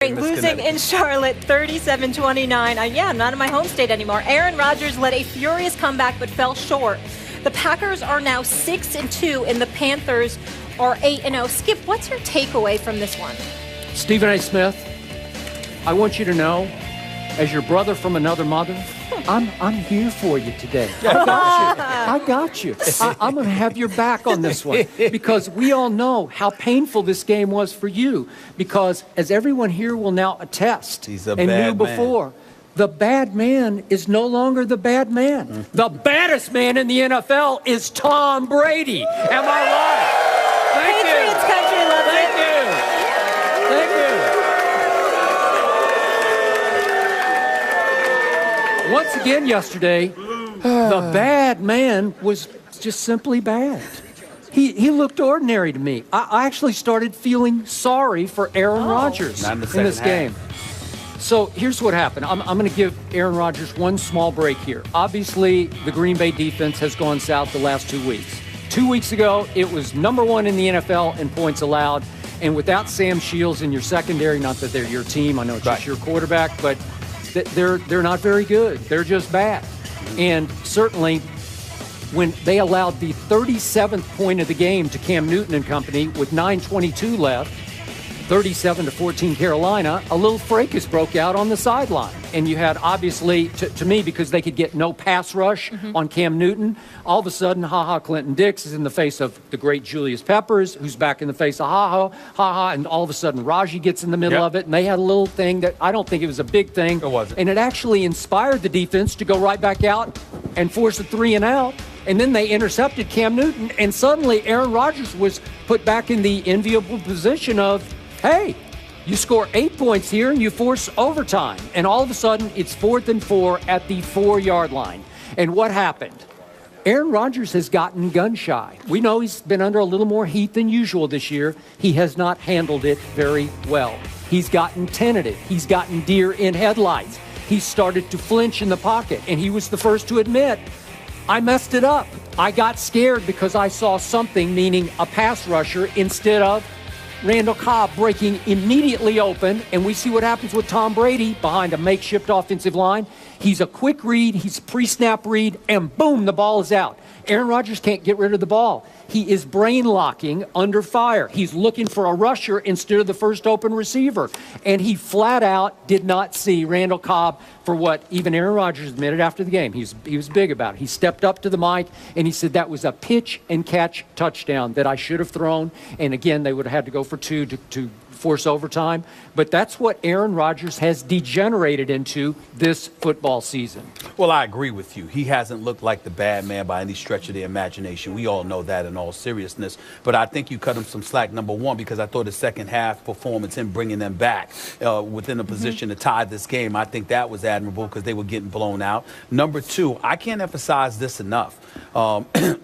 Losing in Charlotte 37-29. Yeah, I'm not in my home state anymore. Aaron Rodgers led a furious comeback but fell short. The Packers are now 6-2 and the Panthers are 8-0. Skip, what's your takeaway from this one? Stephen A. Smith, I want you to know, as your brother from another mother, I'm here for you today. I got you. I'm going to have your back on this one because we all know how painful this game was for you because, as everyone here will now attest and knew before, the bad man is no longer the bad man. Mm-hmm. The baddest man in the NFL is Tom Brady. Am I right? Thank Patriots you. Country loves Thank you. Once again yesterday, the bad man was just simply bad. He looked ordinary to me. I actually started feeling sorry for Aaron Rodgers in this game. So here's what happened. I'm going to give Aaron Rodgers one small break here. Obviously, the Green Bay defense has gone south the last 2 weeks. 2 weeks ago, it was number one in the NFL in points allowed. And without Sam Shields in your secondary, not that they're your team, I know it's just your quarterback, but they're not very good. They're just bad. And certainly when they allowed the 37th point of the game to Cam Newton and company with 9:22 left, 37-14 Carolina, a little fracas broke out on the sideline. And you had, obviously, to me, because they could get no pass rush on Cam Newton, all of a sudden, Clinton Dix is in the face of the great Julius Peppers, who's back in the face of and all of a sudden, Raji gets in the middle of it, and they had a little thing that I don't think it was a big thing. It wasn't. And it actually inspired the defense to go right back out and force a 3-and-out. And then they intercepted Cam Newton, and suddenly Aaron Rodgers was put back in the enviable position of, hey, you score 8 points here and you force overtime. And all of a sudden, it's 4th and 4 at the 4-yard line. And what happened? Aaron Rodgers has gotten gun shy. We know he's been under a little more heat than usual this year. He has not handled it very well. He's gotten tentative. He's gotten deer in headlights. He started to flinch in the pocket. And he was the first to admit, I messed it up. I got scared because I saw something, meaning a pass rusher, instead of Randall Cobb breaking immediately open, and we see what happens with Tom Brady behind a makeshift offensive line. He's a quick read, he's a pre-snap read, and boom, the ball is out. Aaron Rodgers can't get rid of the ball. He is brain locking under fire. He's looking for a rusher instead of the first open receiver. And he flat out did not see Randall Cobb for what even Aaron Rodgers admitted after the game. He was big about it. He stepped up to the mic and he said that was a pitch and catch touchdown that I should have thrown. And again, they would have had to go for two to force overtime. But that's what Aaron Rodgers has degenerated into this football season. Well, I agree with you. He hasn't looked like the bad man by any stretch of the imagination. We all know that in all seriousness. But I think you cut him some slack, number one, because I thought his second half performance, him bringing them back within a position to tie this game, I think that was admirable because they were getting blown out. Number two, I can't emphasize this enough.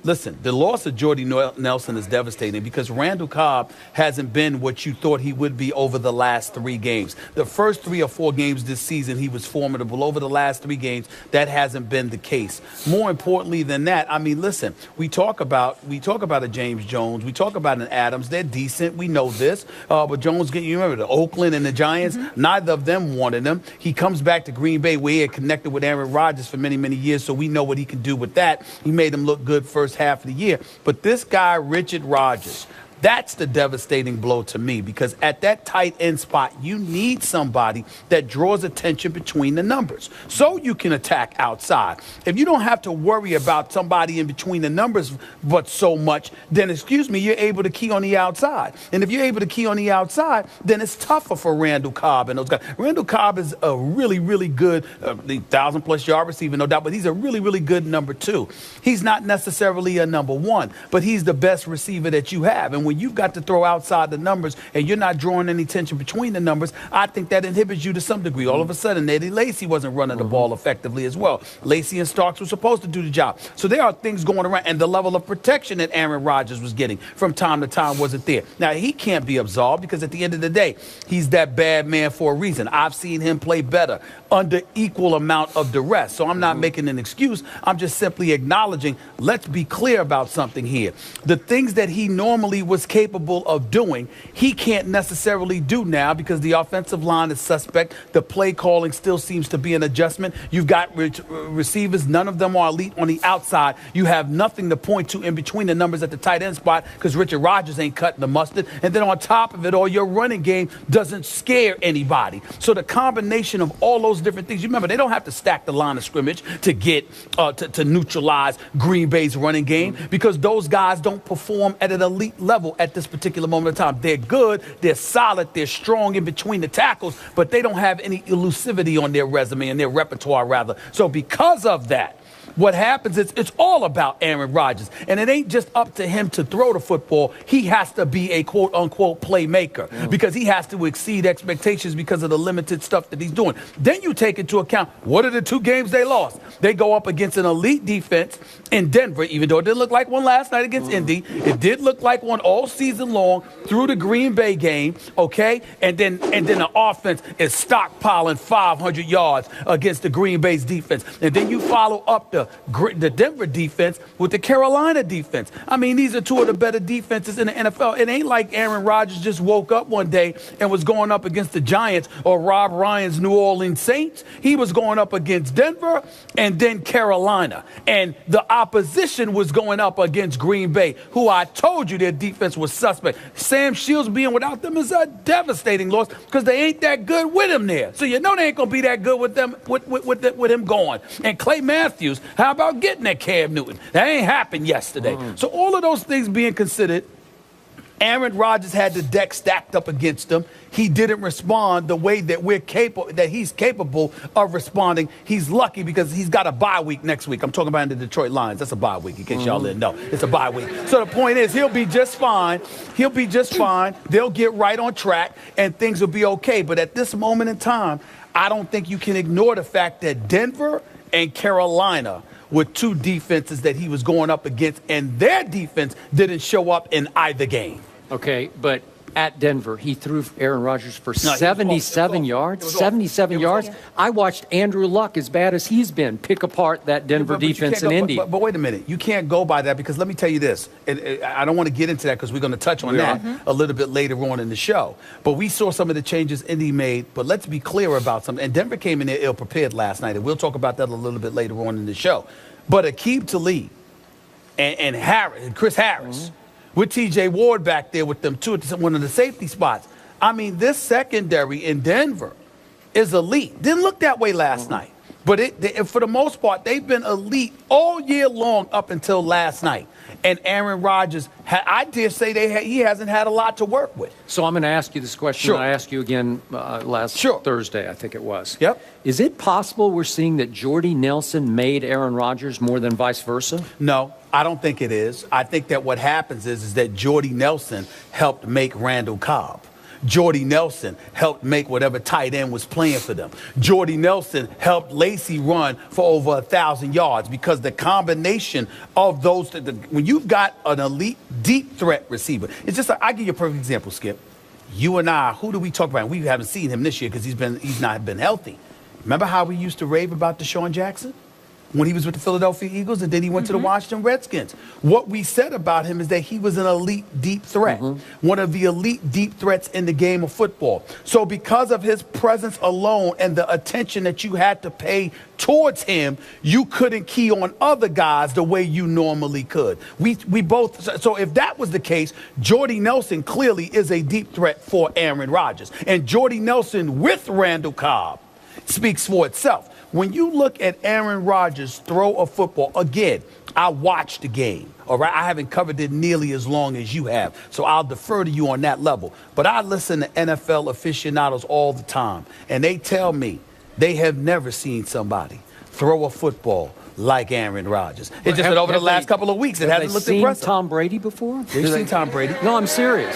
Listen, the loss of Jordy Nelson is devastating because Randall Cobb hasn't been what you thought he would be over the last 3 games. The first 3 or 4 games this season, he was formidable. Over the last 3 games, that hasn't been the case. More importantly than that, I mean, listen, we talk about a James Jones, we talk about an Adams. They're decent. We know this. But Jones, you remember the Oakland and the Giants? Neither of them wanted him. He comes back to Green Bay where he had connected with Aaron Rodgers for many, many years, so we know what he can do with that. He made him look good first half of the year. But this guy, Richard Rodgers, that's the devastating blow to me because at that tight end spot, you need somebody that draws attention between the numbers so you can attack outside. If you don't have to worry about somebody in between the numbers but so much, then, you're able to key on the outside. And if you're able to key on the outside, then it's tougher for Randall Cobb and those guys. Randall Cobb is a really, really good 1,000-plus yard receiver, no doubt, but he's a really, really good number 2. He's not necessarily a number 1, but he's the best receiver that you have. And when you've got to throw outside the numbers and you're not drawing any tension between the numbers, I think that inhibits you to some degree. All of a sudden, Eddie Lacy wasn't running the ball effectively as well. Lacy and Starks were supposed to do the job. So there are things going around, and the level of protection that Aaron Rodgers was getting from time to time wasn't there. Now, he can't be absolved because at the end of the day, he's that bad man for a reason. I've seen him play better under equal amount of duress. So I'm not making an excuse. I'm just simply acknowledging, let's be clear about something here. The things that he normally would was capable of doing, he can't necessarily do now because the offensive line is suspect. The play calling still seems to be an adjustment. You've got receivers. None of them are elite on the outside. You have nothing to point to in between the numbers at the tight end spot because Richard Rodgers ain't cutting the mustard. And then on top of it all, your running game doesn't scare anybody. So the combination of all those different things, you remember, they don't have to stack the line of scrimmage to get to neutralize Green Bay's running game because those guys don't perform at an elite level at this particular moment of time. They're good, they're solid, they're strong in between the tackles, but they don't have any elusivity on their resume and their repertoire, rather. So because of that, what happens is it's all about Aaron Rodgers. And it ain't just up to him to throw the football. He has to be a quote-unquote playmaker because he has to exceed expectations because of the limited stuff that he's doing. Then you take into account, what are the 2 games they lost? They go up against an elite defense in Denver, even though it didn't look like one last night against Indy. It did look like one all season long through the Green Bay game, okay? And then the offense is stockpiling 500 yards against the Green Bay's defense. And then you follow up the Denver defense with the Carolina defense. I mean, these are 2 of the better defenses in the NFL. It ain't like Aaron Rodgers just woke up one day and was going up against the Giants or Rob Ryan's New Orleans Saints. He was going up against Denver and then Carolina. And the opposition was going up against Green Bay, who I told you their defense was suspect. Sam Shields being without them is a devastating loss because they ain't that good with him there. So you know they ain't going to be that good with them with him going. And Clay Matthews, how about getting at Cam Newton? That ain't happened yesterday. So all of those things being considered, Aaron Rodgers had the deck stacked up against him. He didn't respond the way that he's capable of responding. He's lucky because he's got a bye week next week. I'm talking about the Detroit Lions. That's a bye week, in case y'all didn't know. It's a bye week. So the point is, he'll be just fine. He'll be just fine. They'll get right on track, and things will be okay. But at this moment in time, I don't think you can ignore the fact that Denver and Carolina were 2 defenses that he was going up against, and their defense didn't show up in either game. Okay, but at Denver, he threw Aaron Rodgers for 77 yards. 77 yards. I watched Andrew Luck, as bad as he's been, pick apart that Denver defense in Indy. But wait a minute. You can't go by that because let me tell you this. And I don't want to get into that because we're going to touch on that a little bit later on in the show. But we saw some of the changes Indy made. But let's be clear about something. And Denver came in there ill-prepared last night. And we'll talk about that a little bit later on in the show. But Aqib Talib and Chris Harris, with T.J. Ward back there with them, too, at one of the safety spots. I mean, this secondary in Denver is elite. Didn't look that way last night. But for the most part, they've been elite all year long up until last night. And Aaron Rodgers, I dare say he hasn't had a lot to work with. So I'm going to ask you this question. Sure. I asked you again last Thursday, I think it was. Yep. Is it possible we're seeing that Jordy Nelson made Aaron Rodgers more than vice versa? No, I don't think it is. I think that what happens is that Jordy Nelson helped make Randall Cobb. Jordy Nelson helped make whatever tight end was playing for them. Jordy Nelson helped Lacy run for over 1,000 yards because the combination of those, when you've got an elite deep threat receiver, it's just, I'll give you a perfect example, Skip. You and I, who do we talk about? We haven't seen him this year because he's not been healthy. Remember how we used to rave about Deshaun Jackson? When he was with the Philadelphia Eagles and then he went to the Washington Redskins. What we said about him is that he was an elite deep threat, one of the elite deep threats in the game of football. So because of his presence alone and the attention that you had to pay towards him, you couldn't key on other guys the way you normally could. We both, so if that was the case, Jordy Nelson clearly is a deep threat for Aaron Rodgers. And Jordy Nelson with Randall Cobb speaks for itself. When you look at Aaron Rodgers throw a football, again, I watched the game, all right? I haven't covered it nearly as long as you have, so I'll defer to you on that level. But I listen to NFL aficionados all the time, and they tell me they have never seen somebody throw a football like Aaron Rodgers. It's just that over the last couple of weeks, it hasn't looked impressive. Seen Tom Brady before? We've seen Tom Brady. No, I'm serious.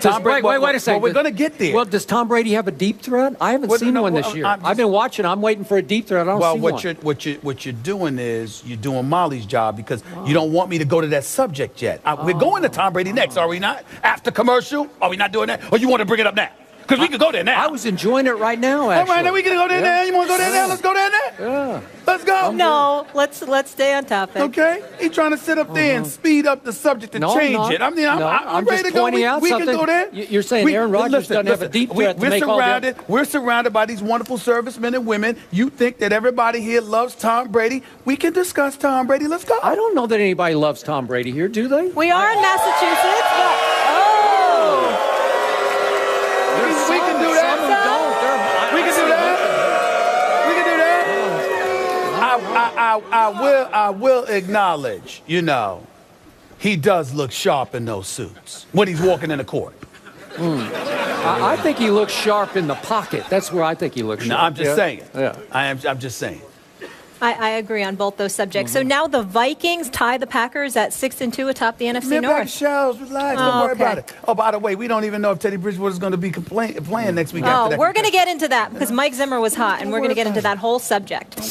Wait a second. Well, we're going to get there. Well, does Tom Brady have a deep threat? I haven't seen one this year. I've been watching. I'm waiting for a deep threat. I don't see one. What you're doing is you're doing Molly's job because you don't want me to go to that subject yet. We're going to Tom Brady next, are we not? After commercial? Are we not doing that? Or you want to bring it up now? Because we could go there now. I was enjoying it right now, All actually. right, now we can go there now. You want to go there now? Let's go there now. Yeah. Let's go. No, let's stay on topic. Okay? He trying to sit up there and speed up the subject to change it. I mean, I'm ready just to go. pointing out We something. can go there. You're saying Aaron Rodgers doesn't have a deep threat to make all the... We're surrounded by these wonderful servicemen and women. You think that everybody here loves Tom Brady. We can discuss Tom Brady. Let's go. I don't know that anybody loves Tom Brady here, do they? We are in Massachusetts. We can do that. We can do that. We can do that. I will acknowledge, he does look sharp in those suits when he's walking in the court. I think he looks sharp in the pocket. That's where I think he looks sharp. No, I'm just saying. Yeah. I'm just saying. I agree on both those subjects. So now the Vikings tie the Packers at 6-2 atop the NFC Back North. shells, relax, don't worry about it. Oh, by the way, we don't even know if Teddy Bridgewater is going to be playing next week. Oh, we're going to get into that because Mike Zimmer was hot, and we're going to get into that whole subject.